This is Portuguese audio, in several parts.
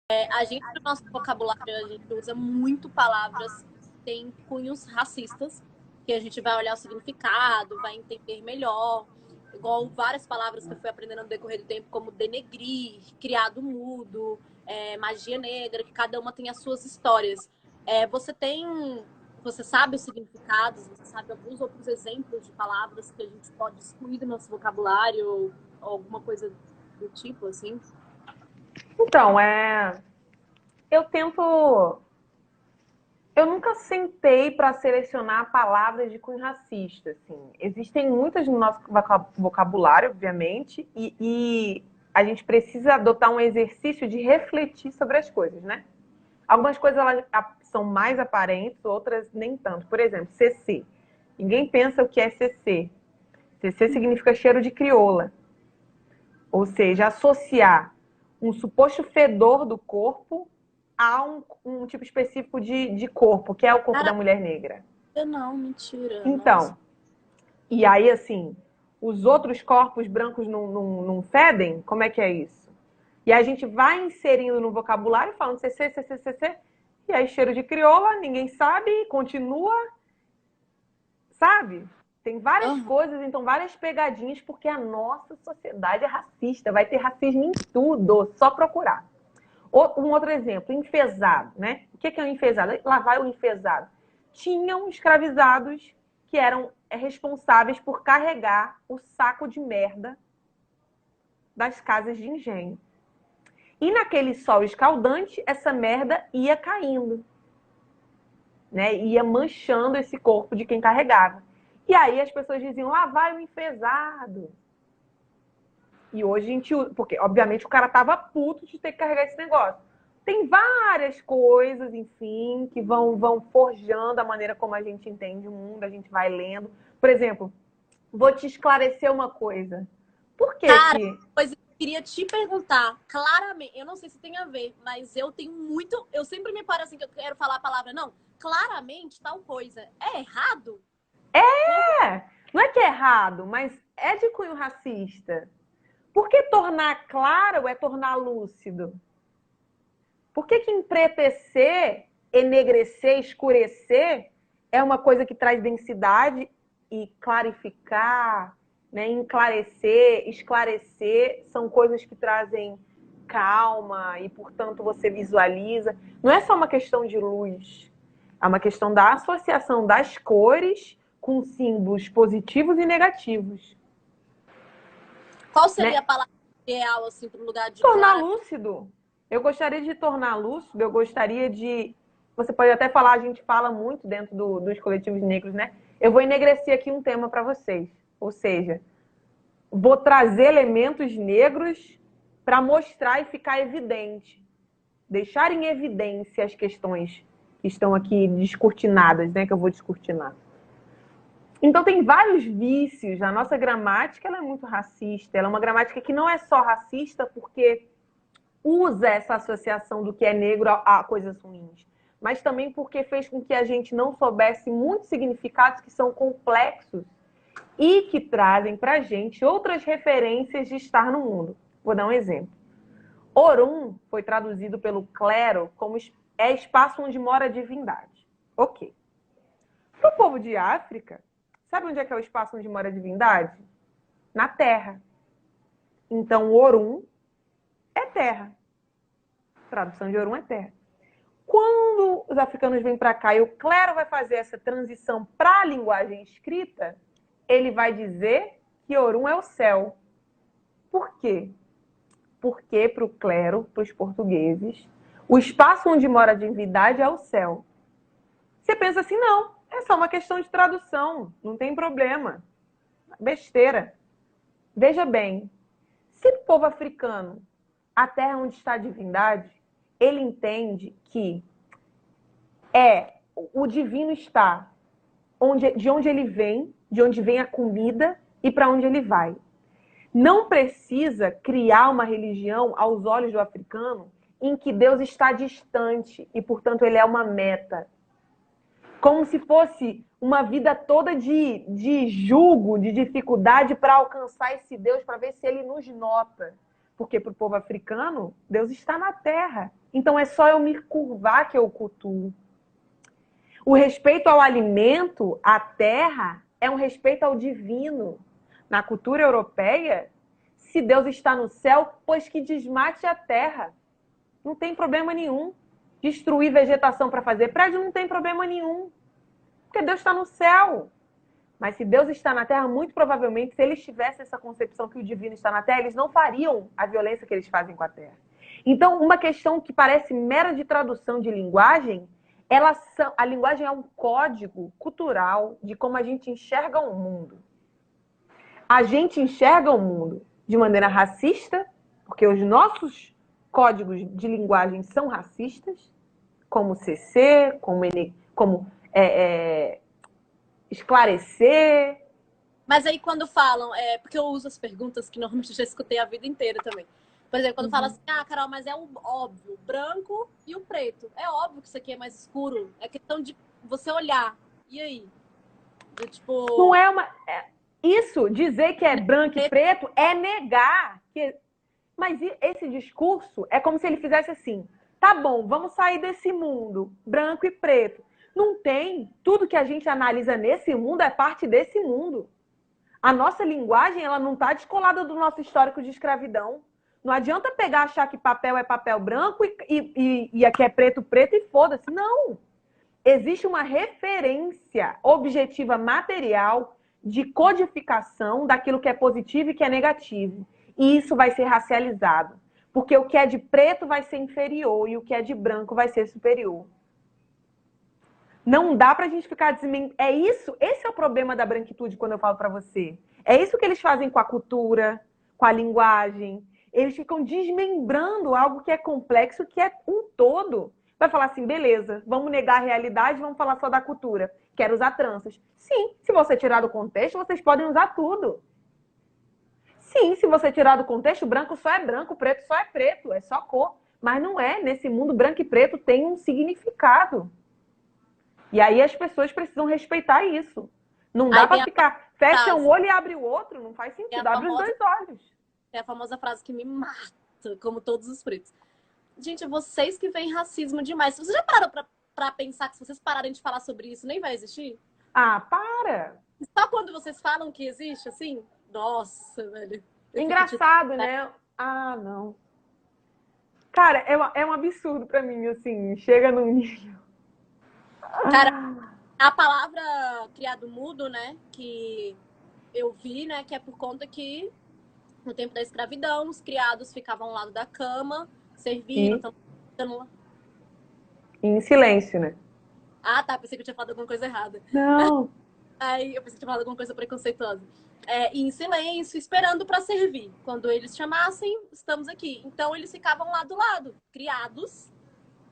A gente, no nosso vocabulário, a gente usa muito palavras que têm cunhos racistas, que a gente vai olhar o significado, vai entender melhor. Igual várias palavras que eu fui aprendendo no decorrer do tempo, como denegrir, criado mudo, magia negra, que cada uma tem as suas histórias. Você tem. Você sabe os significados, você sabe alguns outros exemplos de palavras que a gente pode excluir do nosso vocabulário, ou alguma coisa do tipo, assim? Então, eu tento. Eu nunca sentei para selecionar palavras de cunho racista. Assim. Existem muitas no nosso vocabulário, obviamente, e a gente precisa adotar um exercício de refletir sobre as coisas, né? Algumas coisas elas são mais aparentes, outras nem tanto. Por exemplo, CC. Ninguém pensa o que é CC. CC significa cheiro de crioula. Ou seja, associar um suposto fedor do corpo a um tipo específico de corpo, que é o corpo da mulher negra. Não, mentira. Nossa. Então, e aí assim, os outros corpos brancos não fedem? Como é que é isso? E a gente vai inserindo no vocabulário, falando CC, CC, CC, e aí cheiro de crioula, ninguém sabe, continua, sabe? Tem várias Aham. coisas, então várias pegadinhas, porque a nossa sociedade é racista, vai ter racismo em tudo, só procurar. Um outro exemplo, enfesado, né? O que é um enfesado? Lá vai o enfesado. Tinham escravizados que eram responsáveis por carregar o saco de merda das casas de engenho. E naquele sol escaldante, essa merda ia caindo, né? Ia manchando esse corpo de quem carregava. E aí as pessoas diziam, lá vai o enfesado. E hoje a gente usa, porque obviamente o cara tava puto de ter que carregar esse negócio. Tem várias coisas, enfim, que vão forjando a maneira como a gente entende o mundo, a gente vai lendo. Por exemplo, vou te esclarecer uma coisa. Por que Cara, que... pois eu queria te perguntar, claramente, eu não sei se tem a ver, mas eu tenho muito. Eu sempre me paro assim que eu quero falar a palavra, não, claramente tal coisa. É errado? Como? Não é que é errado, mas é de cunho racista. Por que tornar claro é tornar lúcido? Por que que empretecer, enegrecer, escurecer é uma coisa que traz densidade e clarificar, né, enclarecer, esclarecer são coisas que trazem calma e, portanto, você visualiza. Não é só uma questão de luz, é uma questão da associação das cores com símbolos positivos e negativos, Qual seria né? a palavra ideal, assim, para o lugar de Tornar clara? lúcido. Eu gostaria de tornar lúcido, eu gostaria de. Você pode até falar, a gente fala muito dentro dos coletivos negros, né? Eu vou enegrecer aqui um tema para vocês. Ou seja, vou trazer elementos negros para mostrar e ficar evidente. Deixar em evidência as questões que estão aqui descortinadas, né? Que eu vou descortinar. Então tem vários vícios. A nossa gramática ela é muito racista. Ela é uma gramática que não é só racista porque usa essa associação do que é negro a coisas ruins, mas também porque fez com que a gente não soubesse muitos significados que são complexos e que trazem para a gente outras referências de estar no mundo. Vou dar um exemplo. Orum foi traduzido pelo clero como espaço onde mora a divindade. Ok. Para o povo de África, sabe onde é que é o espaço onde mora a divindade? Na terra. Então, Orum é terra. Tradução de Orum é terra. Quando os africanos vêm para cá e o clero vai fazer essa transição para a linguagem escrita, ele vai dizer que Orum é o céu. Por quê? Porque para o clero, para os portugueses, o espaço onde mora a divindade é o céu. Você pensa assim, não, é só uma questão de tradução, não tem problema. Besteira. Veja bem, se o povo africano, a terra onde está a divindade, ele entende que o divino está de onde ele vem, de onde vem a comida e para onde ele vai. Não precisa criar uma religião aos olhos do africano em que Deus está distante e, portanto, ele é uma meta. Como se fosse uma vida toda de julgo, de dificuldade para alcançar esse Deus, para ver se ele nos nota. Porque para o povo africano, Deus está na terra. Então é só eu me curvar que eu cultuo. O respeito ao alimento, à terra, é um respeito ao divino. Na cultura europeia, se Deus está no céu, pois que desmate a terra. Não tem problema nenhum. Destruir vegetação para fazer prédio não tem problema nenhum. Porque Deus está no céu. Mas se Deus está na terra, muito provavelmente, se eles tivessem essa concepção que o divino está na terra, eles não fariam a violência que eles fazem com a terra. Então, uma questão que parece mera de tradução de linguagem, a linguagem é um código cultural de como a gente enxerga o mundo. A gente enxerga o mundo de maneira racista, porque os nossos códigos de linguagem são racistas, como CC, como esclarecer. Mas aí quando falam, porque eu uso as perguntas que normalmente eu já escutei a vida inteira também. Por exemplo, quando fala assim, Carol, mas é o óbvio, o branco e o preto. É óbvio que isso aqui é mais escuro. É questão de você olhar. E aí? Tipo... Não é uma... Isso, dizer que é branco e preto, é negar. Mas esse discurso é como se ele fizesse assim, tá bom, vamos sair desse mundo branco e preto. Não tem. Tudo que a gente analisa nesse mundo é parte desse mundo. A nossa linguagem, ela não está descolada do nosso histórico de escravidão. Não adianta pegar, achar que papel é papel branco e aqui é preto, preto e foda-se. Não. Existe uma referência objetiva material de codificação daquilo que é positivo e que é negativo. E isso vai ser racializado. Porque o que é de preto vai ser inferior e o que é de branco vai ser superior. Não dá pra gente ficar desmentindo. É isso, esse é o problema da branquitude quando eu falo pra você. É isso que eles fazem com a cultura, com a linguagem. Eles ficam desmembrando algo que é complexo, que é um todo. Vai falar assim, beleza, vamos negar a realidade, vamos falar só da cultura. Quero usar tranças. Sim, se você tirar do contexto, vocês podem usar tudo. Sim, se você tirar do contexto, branco só é branco, preto só é preto, é só cor. Mas não é, nesse mundo branco e preto tem um significado. E aí as pessoas precisam respeitar isso. Não dá para ficar, fecha um olho e abre o outro, não faz sentido, abre os dois olhos. É a famosa frase que me mata, como todos os pretos. Gente, vocês que veem racismo demais. Vocês já pararam pra pensar que se vocês pararem de falar sobre isso, nem vai existir? Ah, para! Só quando vocês falam que existe, assim? Nossa, velho. Engraçado, né? Ah, não. Cara, é um absurdo pra mim, assim, chega num nível. Cara, a palavra criado mudo, né, que eu vi, né, que é por conta que no tempo da escravidão, os criados ficavam ao lado da cama, servindo, em silêncio, né? Ah, tá, pensei que eu tinha falado alguma coisa errada. Não. Aí eu pensei que tinha falado alguma coisa preconceituosa. Em silêncio, esperando para servir. Quando eles chamassem, estamos aqui. Então eles ficavam lá do lado, criados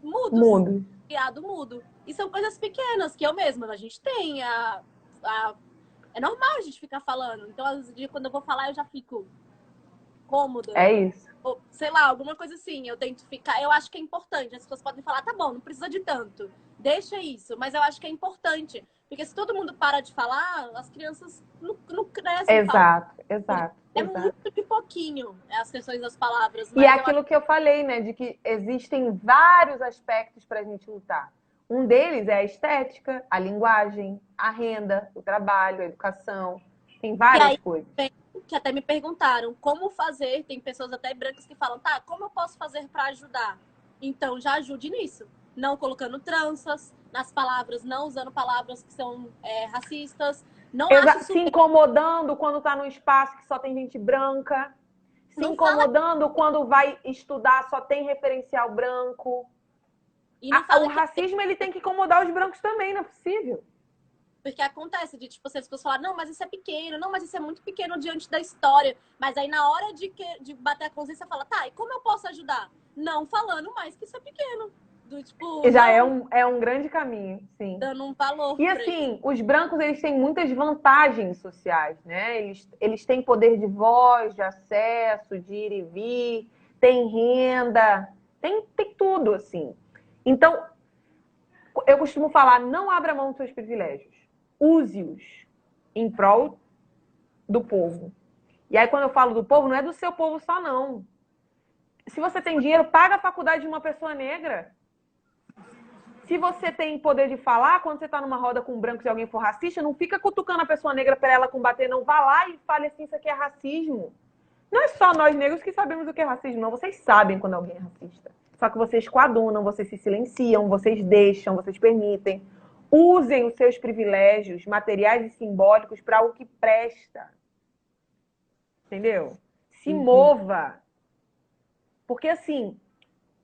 mudos. Mudo. Criado mudo. E são coisas pequenas que eu mesma, a gente tem. É normal a gente ficar falando. Então, às vezes, quando eu vou falar, eu já fico cômoda. É isso. Ou, sei lá, alguma coisa assim. Eu tento ficar. Eu acho que é importante. As pessoas podem falar, tá bom, não precisa de tanto. Deixa isso. Mas eu acho que é importante. Porque se todo mundo para de falar, as crianças não crescem. Exato. Muito de pouquinho as questões das palavras. E é aquilo que eu falei, né? De que existem vários aspectos para a gente lutar. Um deles é a estética, a linguagem, a renda, o trabalho, a educação. Tem várias coisas. Que até me perguntaram como fazer. Tem pessoas até brancas que falam, tá, como eu posso fazer para ajudar? Então, já ajude nisso. Não colocando tranças nas palavras, não usando palavras que são racistas. Não se incomodando quando está num espaço que só tem gente branca. Se incomodando quando vai estudar só tem referencial branco. O racismo ele tem que incomodar os brancos também, não é possível. Porque acontece de, tipo, as pessoas falarem, não, mas isso é pequeno, não, mas isso é muito pequeno diante da história. Mas aí na hora de bater a consciência, fala, tá, e como eu posso ajudar? Não falando mais que isso é pequeno. Já é um grande caminho, sim. Dando um valor. E assim, os brancos eles têm muitas vantagens sociais, né? Eles têm poder de voz, de acesso, de ir e vir, tem renda, tem tudo, assim. Então, eu costumo falar, não abra mão dos seus privilégios. Use-os em prol do povo. E aí, quando eu falo do povo, não é do seu povo só, não. Se você tem dinheiro, paga a faculdade de uma pessoa negra. Se você tem poder de falar, quando você está numa roda com brancos e alguém for racista, não fica cutucando a pessoa negra para ela combater, não. Vá lá e fale assim, isso aqui é racismo. Não é só nós negros que sabemos o que é racismo, não. Vocês sabem quando alguém é racista. Só que vocês coadunam, vocês se silenciam, vocês deixam, vocês permitem. Usem os seus privilégios materiais e simbólicos para o que presta. Entendeu? Se mova. Porque, assim,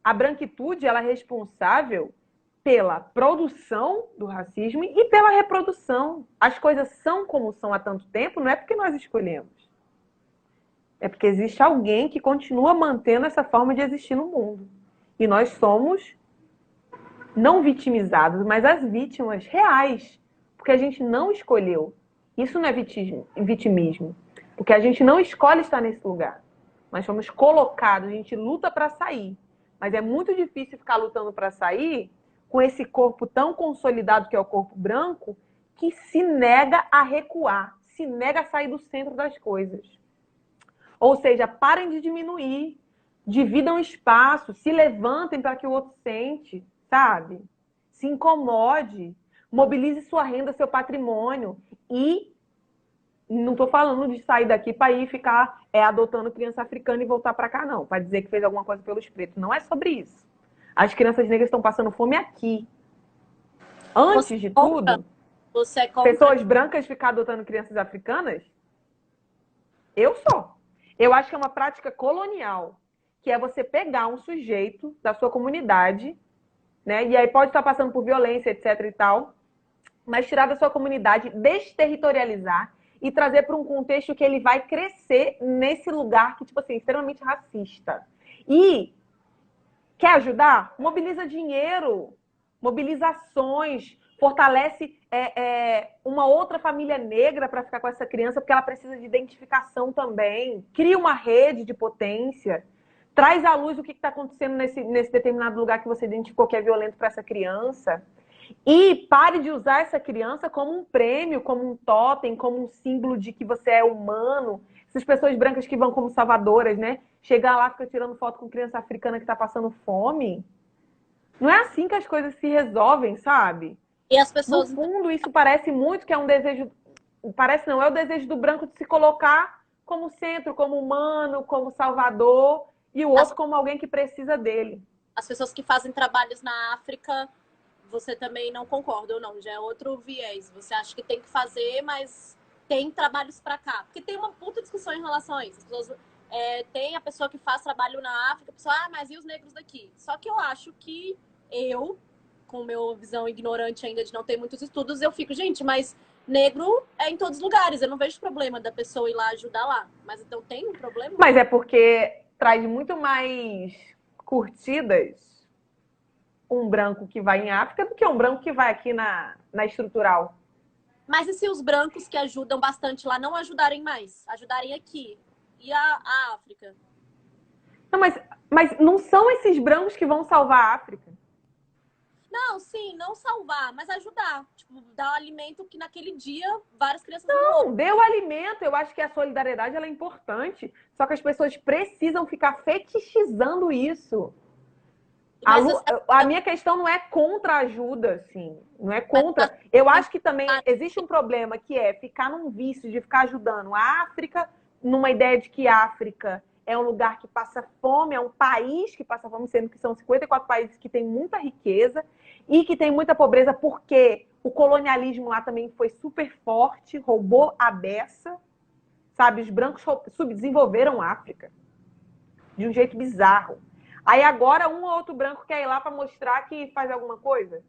a branquitude ela é responsável pela produção do racismo e pela reprodução. As coisas são como são há tanto tempo, não é porque nós escolhemos. É porque existe alguém que continua mantendo essa forma de existir no mundo. E nós somos não vitimizados, mas as vítimas reais. Porque a gente não escolheu. Isso não é vitimismo. Porque a gente não escolhe estar nesse lugar. Nós fomos colocados, a gente luta para sair. Mas é muito difícil ficar lutando para sair com esse corpo tão consolidado que é o corpo branco, que se nega a recuar, se nega a sair do centro das coisas. Ou seja, parem de diminuir, dividam espaço, se levantem para que o outro sente, sabe? Se incomode, mobilize sua renda, seu patrimônio e não estou falando de sair daqui para ir ficar adotando criança africana e voltar para cá, não, para dizer que fez alguma coisa pelos pretos. Não é sobre isso. As crianças negras estão passando fome aqui. Antes de tudo, pessoas brancas ficar adotando crianças africanas? Eu sou. Eu acho que é uma prática colonial, que é você pegar um sujeito da sua comunidade, né? E aí pode estar passando por violência, etc e tal, mas tirar da sua comunidade, desterritorializar e trazer para um contexto que ele vai crescer nesse lugar que, tipo assim, é extremamente racista. E quer ajudar? Mobiliza dinheiro, mobiliza ações, fortalece uma outra família negra para ficar com essa criança, porque ela precisa de identificação também. Cria uma rede de potência. Traz à luz o que está acontecendo nesse determinado lugar que você identificou que é violento para essa criança. E pare de usar essa criança como um prêmio, como um totem, como um símbolo de que você é humano. Essas pessoas brancas que vão como salvadoras, né? Chegar lá, fica tirando foto com criança africana que está passando fome. Não é assim que as coisas se resolvem, sabe? E as pessoas... No fundo, isso parece muito que é um desejo... Parece não, é o desejo do branco de se colocar como centro, como humano, como salvador, e o outro como alguém que precisa dele. As pessoas que fazem trabalhos na África, você também não concorda ou não? Já é outro viés. Você acha que tem que fazer, mas tem trabalhos para cá. Porque tem uma puta discussão em relação a isso. As pessoas, tem a pessoa que faz trabalho na África, a pessoa, mas e os negros daqui? Só que eu acho que eu, com minha visão ignorante ainda de não ter muitos estudos, eu fico, gente, mas negro é em todos os lugares. Eu não vejo problema da pessoa ir lá ajudar lá. Mas então tem um problema? Mas é porque traz muito mais curtidas um branco que vai em África do que um branco que vai aqui na estrutural. Mas e se os brancos que ajudam bastante lá não ajudarem mais? Ajudarem aqui? E a África? Não, mas não são esses brancos que vão salvar a África. Não, sim, não salvar, mas ajudar. Tipo, dar o alimento que naquele dia várias crianças não dê o alimento. Eu acho que a solidariedade ela é importante. Só que as pessoas precisam ficar fetichizando isso. A minha questão não é contra a ajuda, assim. Não é contra. Eu acho que também existe um problema que é ficar num vício de ficar ajudando a África, numa ideia de que a África é um lugar que passa fome, é um país que passa fome, sendo que são 54 países que têm muita riqueza e que tem muita pobreza, porque o colonialismo lá também foi super forte, roubou a beça, sabe? Os brancos subdesenvolveram a África de um jeito bizarro. Aí agora um ou outro branco quer ir lá para mostrar que faz alguma coisa.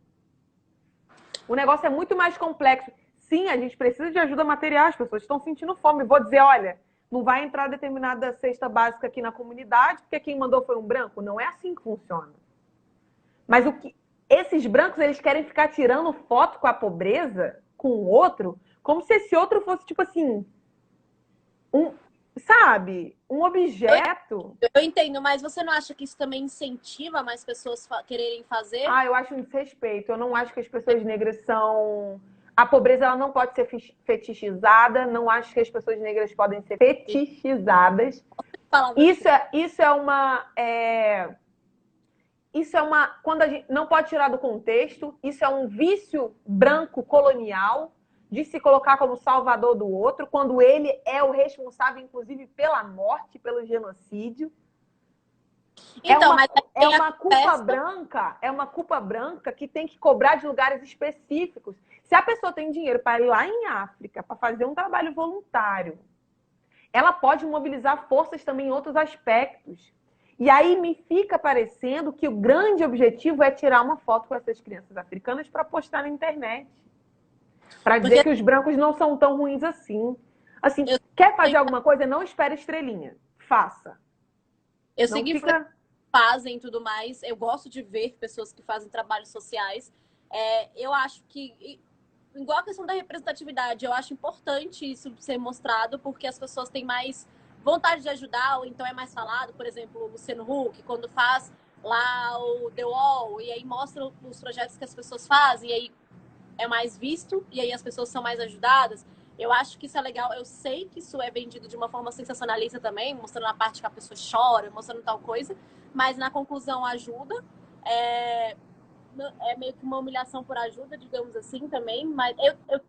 O negócio é muito mais complexo. Sim, a gente precisa de ajuda material, as pessoas estão sentindo fome. Vou dizer, olha, não vai entrar determinada cesta básica aqui na comunidade, porque quem mandou foi um branco. Não é assim que funciona. Mas esses brancos, eles querem ficar tirando foto com a pobreza, com o outro, como se esse outro fosse, tipo assim, sabe? Um objeto. Eu entendo, mas você não acha que isso também incentiva mais pessoas quererem fazer? Eu acho um desrespeito. Eu não acho que as pessoas negras são... A pobreza ela não pode ser fetichizada. Não acho que as pessoas negras podem ser fetichizadas. palavra. Isso é uma, quando a gente não pode tirar do contexto, isso é um vício branco colonial de se colocar como salvador do outro, quando ele é o responsável, inclusive, pela morte, pelo genocídio. Então, mas aí É tem a uma culpa branca que tem que cobrar de lugares específicos. Se a pessoa tem dinheiro para ir lá em África, para fazer um trabalho voluntário, ela pode mobilizar forças também em outros aspectos. E aí me fica parecendo que o grande objetivo é tirar uma foto com essas crianças africanas para postar na internet. Para dizer porque que os brancos não são tão ruins assim. Assim, eu, quer fazer alguma coisa? Não espere estrelinha. Faça. eu Não segui fica... fazem e tudo mais. Eu gosto de ver pessoas que fazem trabalhos sociais. Eu acho que, igual a questão da representatividade, eu acho importante isso ser mostrado, porque as pessoas têm mais vontade de ajudar, ou então é mais falado. Por exemplo, o Luciano Huck, quando faz lá o The Wall, e aí mostra os projetos que as pessoas fazem, e aí é mais visto, e aí as pessoas são mais ajudadas. Eu acho que isso é legal. Eu sei que isso é vendido de uma forma sensacionalista também, mostrando a parte que a pessoa chora, mostrando tal coisa, mas na conclusão ajuda. É, é meio que uma humilhação por ajuda, digamos assim, também. Mas eu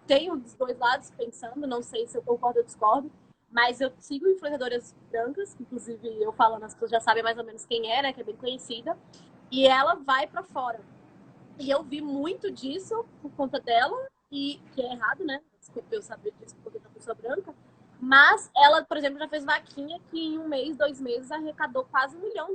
tenho dos dois lados pensando, não sei se eu concordo ou discordo, mas eu sigo influenciadoras brancas, inclusive eu falando, as pessoas já sabem mais ou menos quem é, né, que é bem conhecida, e ela vai para fora. E eu vi muito disso por conta dela, e que é errado, né? Desculpa eu saber disso porque eu sou pessoa branca. Mas ela, por exemplo, já fez vaquinha que em 1 mês, 2 meses, arrecadou quase R$ 1 milhão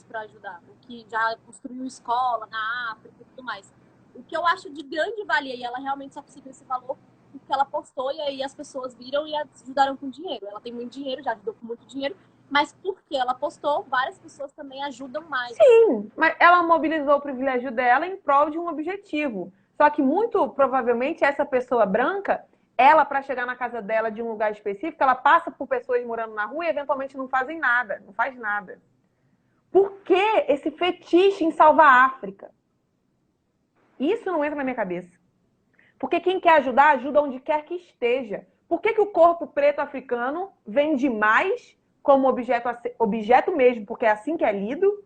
para ajudar. O que já construiu escola na África e tudo mais. O que eu acho de grande valia, e ela realmente só conseguiu esse valor porque ela postou e aí as pessoas viram e ajudaram com dinheiro. Ela tem muito dinheiro, já ajudou com muito dinheiro, mas porque ela postou, várias pessoas também ajudam mais. Sim, mas ela mobilizou o privilégio dela em prol de um objetivo. Só que muito provavelmente essa pessoa branca, ela para chegar na casa dela de um lugar específico, ela passa por pessoas morando na rua e eventualmente não fazem nada, não faz nada. Por que esse fetiche em salvar a África? Isso não entra na minha cabeça. Porque quem quer ajudar, ajuda onde quer que esteja. Por que o corpo preto africano vende mais como objeto mesmo, porque é assim que é lido,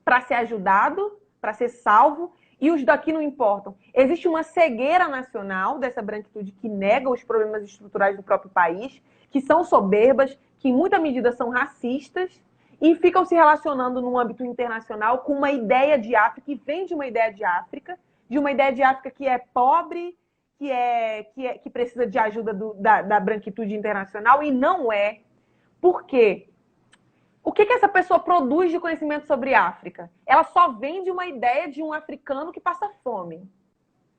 para ser ajudado, para ser salvo, e os daqui não importam? Existe uma cegueira nacional dessa branquitude que nega os problemas estruturais do próprio país, que são soberbas, que em muita medida são racistas, e ficam se relacionando no âmbito internacional com uma ideia de África, que vem de uma ideia de África que é pobre, que precisa de ajuda da branquitude internacional, e não é. Por quê? O que essa pessoa produz de conhecimento sobre África? Ela só vende uma ideia de um africano que passa fome.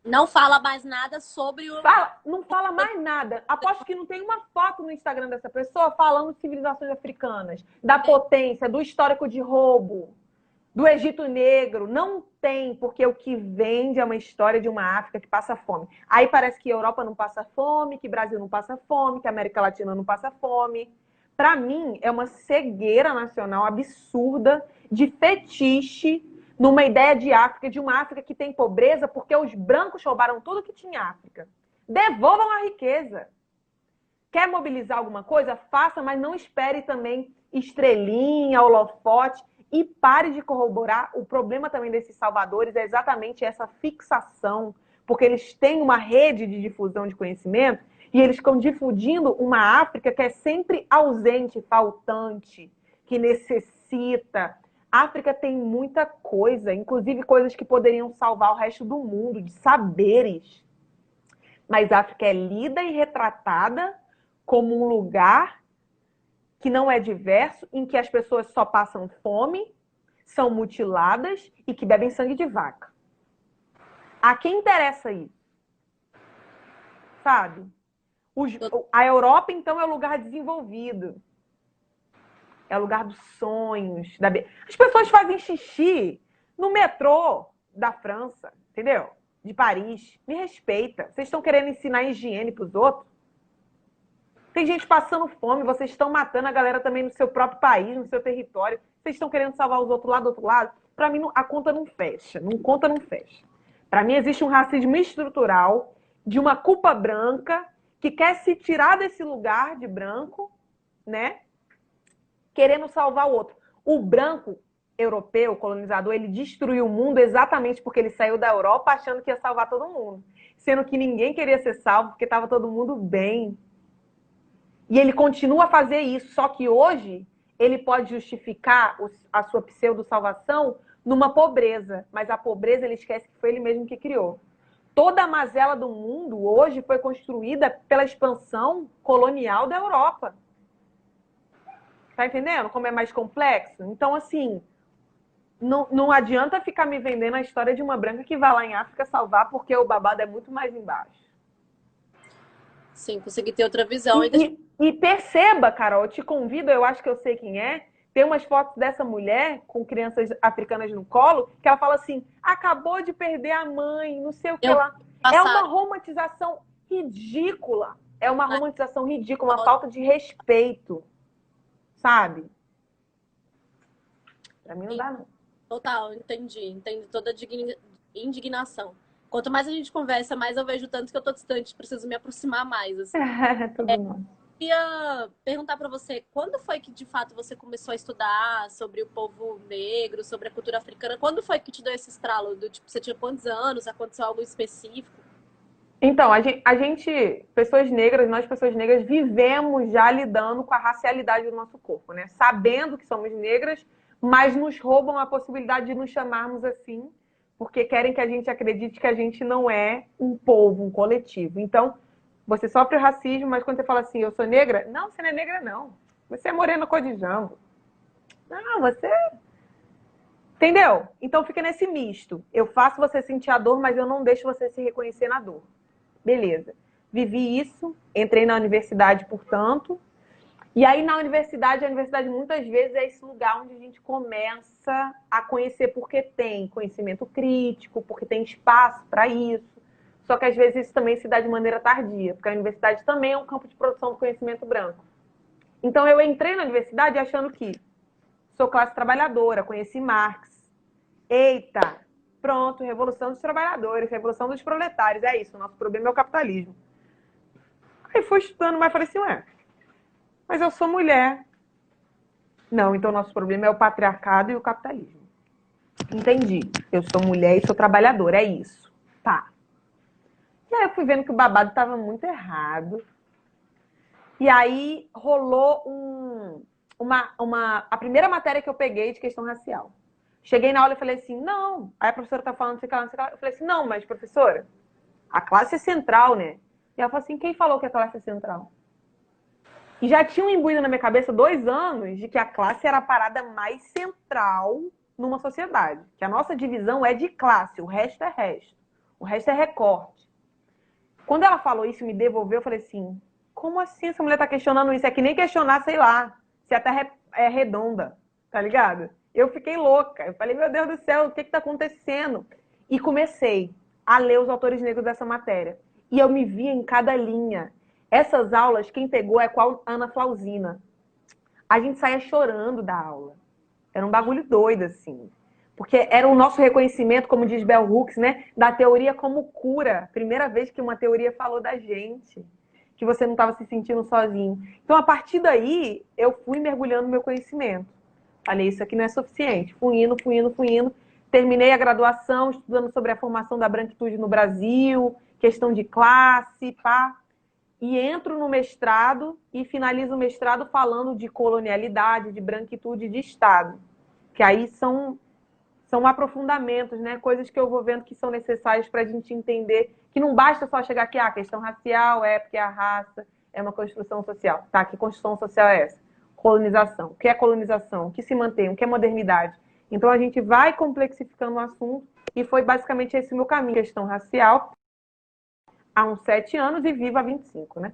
Não fala mais nada sobre o... Não fala mais nada. Aposto que não tem uma foto no Instagram dessa pessoa falando de civilizações africanas, da potência, do histórico de roubo, do Egito Negro. Não tem, porque o que vende é uma história de uma África que passa fome. Aí parece que a Europa não passa fome, que o Brasil não passa fome, que a América Latina não passa fome. Para mim, é uma cegueira nacional absurda de fetiche numa ideia de África, de uma África que tem pobreza porque os brancos roubaram tudo que tinha África. Devolvam a riqueza. Quer mobilizar alguma coisa? Faça, mas não espere também estrelinha, holofote, e pare de corroborar. O problema também desses salvadores é exatamente essa fixação, porque eles têm uma rede de difusão de conhecimento e eles estão difundindo uma África que é sempre ausente, faltante, que necessita. A África tem muita coisa, inclusive coisas que poderiam salvar o resto do mundo, de saberes. Mas a África é lida e retratada como um lugar que não é diverso, em que as pessoas só passam fome, são mutiladas e que bebem sangue de vaca. A quem interessa isso? Sabe? A Europa, então, é o lugar desenvolvido. É o lugar dos sonhos. As pessoas fazem xixi no metrô da França, entendeu? De Paris. Me respeita. Vocês estão querendo ensinar higiene para os outros? Tem gente passando fome, vocês estão matando a galera também no seu próprio país, no seu território. Vocês estão querendo salvar os outros lá do outro lado? Para mim, a conta não fecha. Não conta, não fecha. Para mim, existe um racismo estrutural de uma culpa branca que quer se tirar desse lugar de branco, né? querendo salvar o outro. O branco europeu, colonizador, ele destruiu o mundo exatamente porque ele saiu da Europa achando que ia salvar todo mundo. Sendo que ninguém queria ser salvo porque estava todo mundo bem. E ele continua a fazer isso, só que hoje ele pode justificar a sua pseudo-salvação numa pobreza. Mas a pobreza ele esquece que foi ele mesmo que criou. Toda a mazela do mundo hoje foi construída pela expansão colonial da Europa. Tá entendendo como é mais complexo? Então, assim, não adianta ficar me vendendo a história de uma branca que vai lá em África salvar, porque o babado é muito mais embaixo. Sim, consegui ter outra visão. E perceba, Carol, eu te convido, eu acho que eu sei quem é, tem umas fotos dessa mulher com crianças africanas no colo, que ela fala assim, acabou de perder a mãe, não sei o que lá. É uma romantização ridícula. É uma romantização ridícula, uma falta de respeito. Sabe? Pra mim não dá, não. Total, entendi toda a indignação. Quanto mais a gente conversa, mais eu vejo tanto que eu tô distante, preciso me aproximar mais. Assim. Queria perguntar para você, quando foi que de fato você começou a estudar sobre o povo negro, sobre a cultura africana? Quando foi que te deu esse estralo? Do tipo, você tinha quantos anos? Aconteceu algo específico? Então, a gente, pessoas negras, nós pessoas negras, vivemos já lidando com a racialidade do nosso corpo, né? Sabendo que somos negras, mas nos roubam a possibilidade de nos chamarmos assim, porque querem que a gente acredite que a gente não é um povo, um coletivo. Então, você sofre o racismo, mas quando você fala assim, eu sou negra, não, você não é negra, não. Você é morena cor de jambo. Não, você... Entendeu? Então fica nesse misto. Eu faço você sentir a dor, mas eu não deixo você se reconhecer na dor. Beleza. Vivi isso, entrei na universidade, portanto. E aí na universidade, a universidade muitas vezes é esse lugar onde a gente começa a conhecer porque tem conhecimento crítico, porque tem espaço para isso. Só que às vezes isso também se dá de maneira tardia, porque a universidade também é um campo de produção do conhecimento branco. Então eu entrei na universidade achando que sou classe trabalhadora, conheci Marx. Eita, pronto, revolução dos trabalhadores, revolução dos proletários, é isso, o nosso problema é o capitalismo. Aí fui estudando, mas falei assim, mas eu sou mulher. Não, então o nosso problema é o patriarcado e o capitalismo. Entendi, eu sou mulher e sou trabalhadora, é isso. Tá. E aí eu fui vendo que o babado estava muito errado. E aí rolou a primeira matéria que eu peguei de questão racial. Cheguei na aula e falei assim, não. Aí a professora tá falando, não sei o que lá, não sei o que lá. Eu falei assim, não, mas professora, a classe é central, né? E ela falou assim, quem falou que a classe é central? E já tinham imbuído na minha cabeça 2 anos de que a classe era a parada mais central numa sociedade. Que a nossa divisão é de classe, o resto é resto. O resto é recorte. Quando ela falou isso e me devolveu, eu falei assim, como assim essa mulher tá questionando isso? É que nem questionar, sei lá, se a Terra é redonda, tá ligado? Eu fiquei louca. Eu falei, meu Deus do céu, o que está acontecendo? E comecei a ler os autores negros dessa matéria. E eu me via em cada linha. Essas aulas, quem pegou é com a Ana Flausina. A gente saía chorando da aula. Era um bagulho doido, assim. Porque era o nosso reconhecimento, como diz Bell Hooks, né? Da teoria como cura. Primeira vez que uma teoria falou da gente. Que você não estava se sentindo sozinho. Então, a partir daí, eu fui mergulhando no meu conhecimento. Falei, isso aqui não é suficiente. Fui indo. Terminei a graduação, estudando sobre a formação da branquitude no Brasil, questão de classe, pá. E entro no mestrado e finalizo o mestrado falando de colonialidade, de branquitude, de Estado. Que aí são aprofundamentos, né? Coisas que eu vou vendo que são necessárias para a gente entender que não basta só chegar aqui, a questão racial é porque a raça é uma construção social. Tá, que construção social é essa? Colonização. O que é colonização? O que se mantém? O que é modernidade? Então a gente vai complexificando o assunto e foi basicamente esse meu caminho. Questão racial há uns 7 anos e vivo há 25, né?